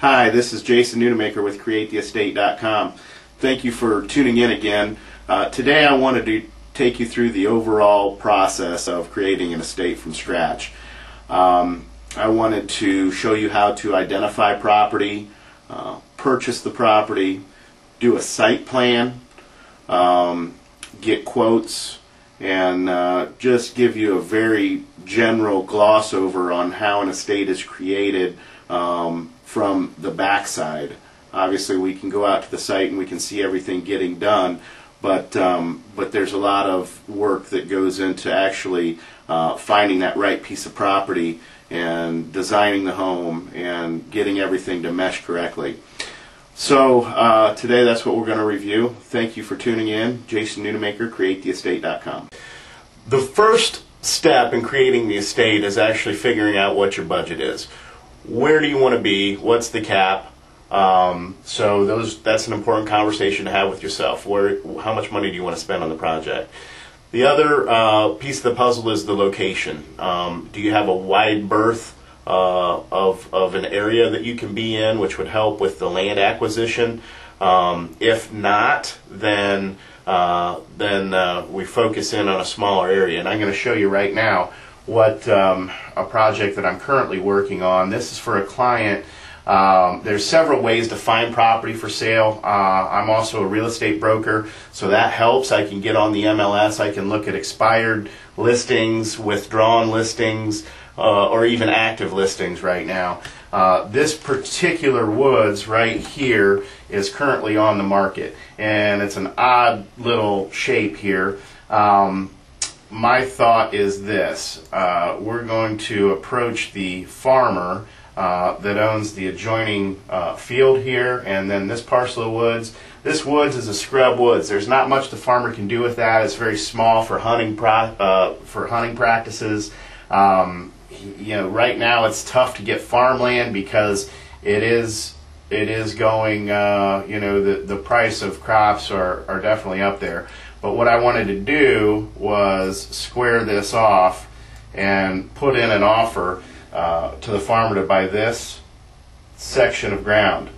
Hi, this is Jason Nunemaker with CreateTheEstate.com. Thank you for tuning in again. Today I wanted to take you through the overall process of creating an estate from scratch. I wanted to show you how to identify property, purchase the property, do a site plan, get quotes, and just give you a very general gloss over on how an estate is created from the backside. Obviously we can go out to the site and we can see everything getting done, but there's a lot of work that goes into actually finding that right piece of property and designing the home and getting everything to mesh correctly. So today that's what we're going to review. Thank you for tuning in. Jason Nunemaker, CreateTheEstate.com. The first step in creating the estate is actually figuring out what your budget is. Where do you want to be? What's the cap? That's an important conversation to have with yourself. How much money do you want to spend on the project? The other piece of the puzzle is the location. Do you have a wide berth of an area that you can be in, which would help with the land acquisition? If not, then we focus in on a smaller area. And I'm going to show you right now what a project that I'm currently working on. This is for a client. There's several ways to find property for sale. I'm also a real estate broker, so that helps. I can get on the MLS, I can look at expired listings, withdrawn listings, or even active listings right now. This particular woods right here is currently on the market, and it's an odd little shape here. My thought is this: we're going to approach the farmer that owns the adjoining field here, and then this parcel of woods. This woods is a scrub woods. There's not much the farmer can do with that. It's very small for hunting practices. Right now it's tough to get farmland because it is going. The price of crops are definitely up there. But what I wanted to do was square this off and put in an offer to the farmer to buy this section of ground.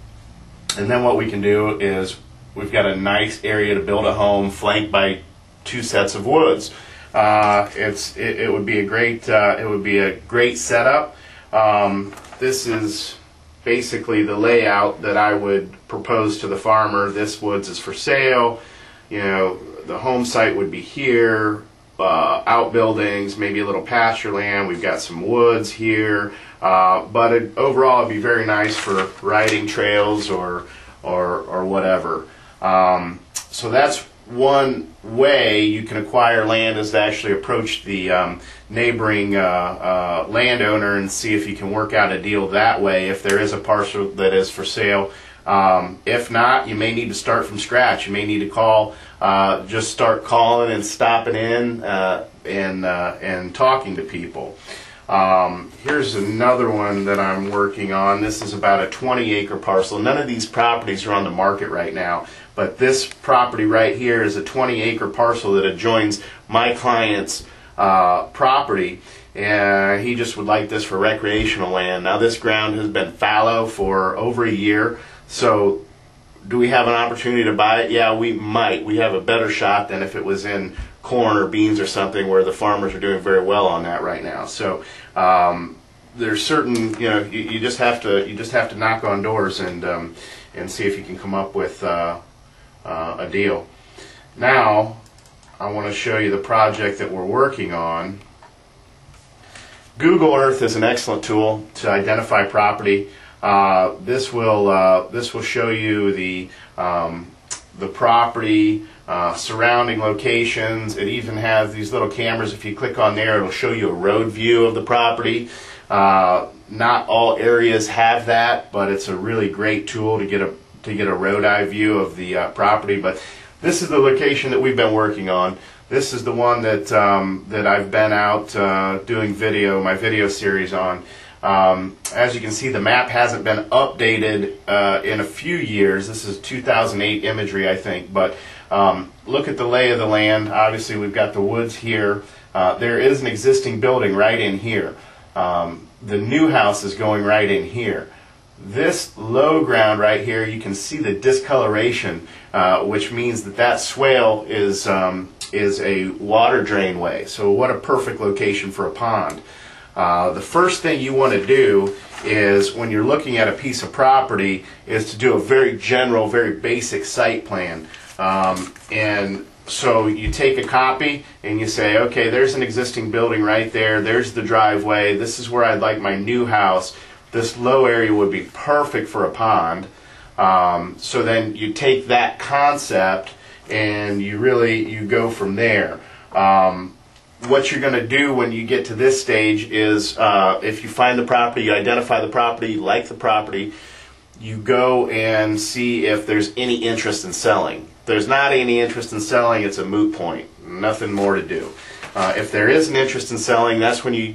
And then what we can do is we've got a nice area to build a home flanked by two sets of woods. It would be a great setup. This is basically the layout that I would propose to the farmer. This woods is for sale. The home site would be here. Outbuildings, maybe a little pasture land. We've got some woods here, but overall it'd be very nice for riding trails or whatever. So that's one way you can acquire land, is to actually approach the neighboring landowner and see if you can work out a deal that way if there is a parcel that is for sale. If not, you may need to start from scratch. You may need to call, just start calling and stopping in and talking to people. Here's another one that I'm working on. This is about a 20-acre parcel. None of these properties are on the market right now, but this property right here is a 20-acre parcel that adjoins my client's property. And he just would like this for recreational land. Now this ground has been fallow for over a year. So do we have an opportunity to buy it? Yeah, we might. We have a better shot than if it was in corn or beans or something, where the farmers are doing very well on that right now. So there's certain, you just have to knock on doors and see if you can come up with a deal. Now I want to show you the project that we're working on. Google Earth is an excellent tool to identify property. This will show you the property, surrounding locations. It even has these little cameras. If you click on there, it'll show you a road view of the property. Not all areas have that, but it's a really great tool to get a road eye view of the property. But this is the location that we've been working on. This is the one that I've been out doing my video series on. As you can see, the map hasn't been updated in a few years. This is 2008 imagery, I think. But look at the lay of the land. Obviously, we've got the woods here. There is an existing building right in here. The new house is going right in here. This low ground right here, you can see the discoloration, which means that that swale is a water drainway. So what a perfect location for a pond. The first thing you want to do is, when you're looking at a piece of property, is to do a very general, very basic site plan. And so you take a copy and you say, okay, there's an existing building right there, there's the driveway, this is where I'd like my new house. This low area would be perfect for a pond. So then you take that concept and you go from there. What you're going to do when you get to this stage is, if you find the property, you identify the property, you like the property, you go and see if there's any interest in selling. If there's not any interest in selling, it's a moot point. Nothing more to do. If there is an interest in selling, that's when you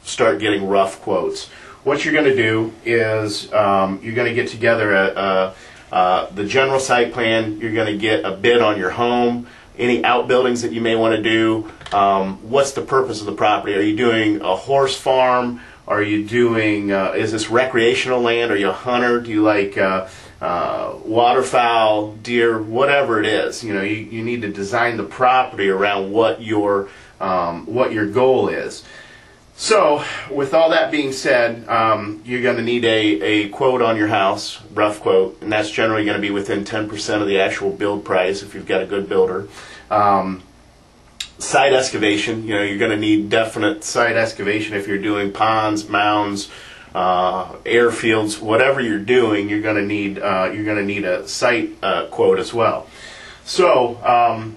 start getting rough quotes. What you're going to do is, you're going to get together the general site plan. You're going to get a bid on your home, any outbuildings that you may want to do. What's the purpose of the property? Are you doing a horse farm? Are you doing, is this recreational land? Are you a hunter? Do you like waterfowl, deer, whatever it is? You know, you need to design the property around what your goal is. So, with all that being said, you're going to need a quote on your house, rough quote, and that's generally going to be within 10% of the actual build price if you've got a good builder. Site excavation, you know, you're going to need definite site excavation if you're doing ponds, mounds, airfields, whatever you're doing. You're going to need a site quote as well. So,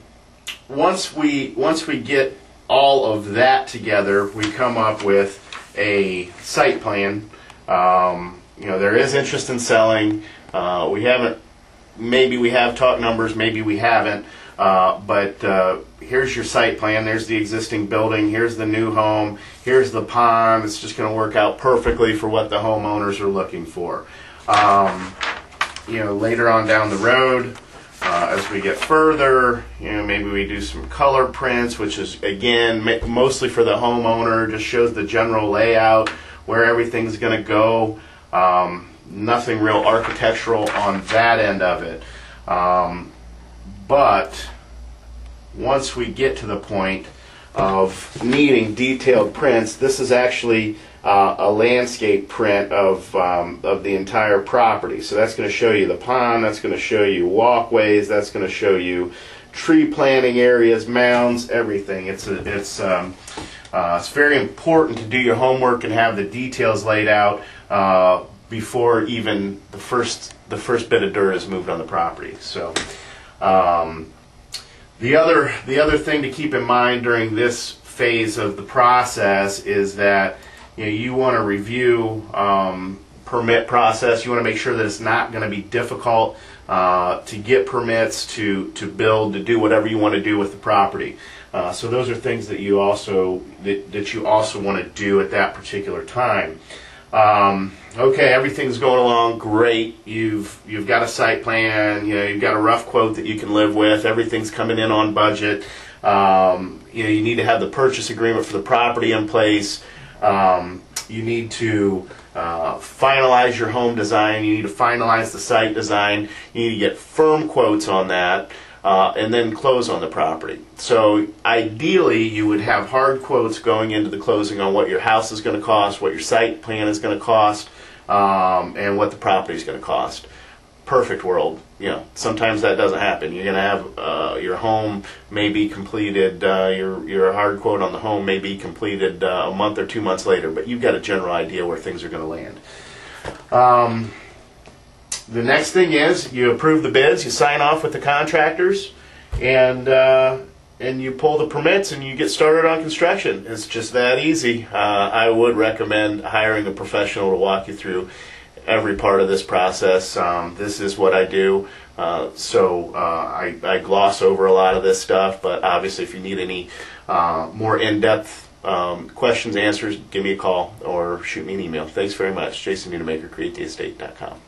once we get all of that together, we come up with a site plan. You know, there is interest in selling. Maybe we have talked numbers, maybe we haven't. But here's your site plan. There's the existing building. Here's the new home. Here's the pond. It's just going to work out perfectly for what the homeowners are looking for. You know, later on down the road, as we get further, you know, maybe we do some color prints, which is, again, mostly for the homeowner. Just shows the general layout, where everything's going to go. Nothing real architectural on that end of it. But once we get to the point of needing detailed prints, this is actually a landscape print of the entire property. So that's going to show you the pond, that's going to show you walkways, that's going to show you tree planting areas, mounds, everything. It's very important to do your homework and have the details laid out before even the first bit of dirt is moved on the property. So the other thing to keep in mind during this phase of the process is that, you know, you want to review permit process. You want to make sure that it's not going to be difficult to get permits, to build, to do whatever you want to do with the property. So those are things that you also want to do at that particular time. Okay, everything's going along great. You've got a site plan. You know, you've got a rough quote that you can live with. Everything's coming in on budget. You know, you need to have the purchase agreement for the property in place. You need to finalize your home design. You need to finalize the site design. You need to get firm quotes on that, and then close on the property. So ideally, you would have hard quotes going into the closing on what your house is going to cost, what your site plan is going to cost, and what the property is going to cost. Perfect world. You know, sometimes that doesn't happen. You're going to have your home may be completed, your hard quote on the home may be completed a month or 2 months later, but you've got a general idea where things are going to land. The next thing is you approve the bids, you sign off with the contractors, and you pull the permits and you get started on construction. It's just that easy. I would recommend hiring a professional to walk you through every part of this process. This is what I do, so I gloss over a lot of this stuff, but obviously if you need any more in-depth questions, answers, give me a call or shoot me an email. Thanks very much. Jason Nunemaker, CreateTheEstate.com.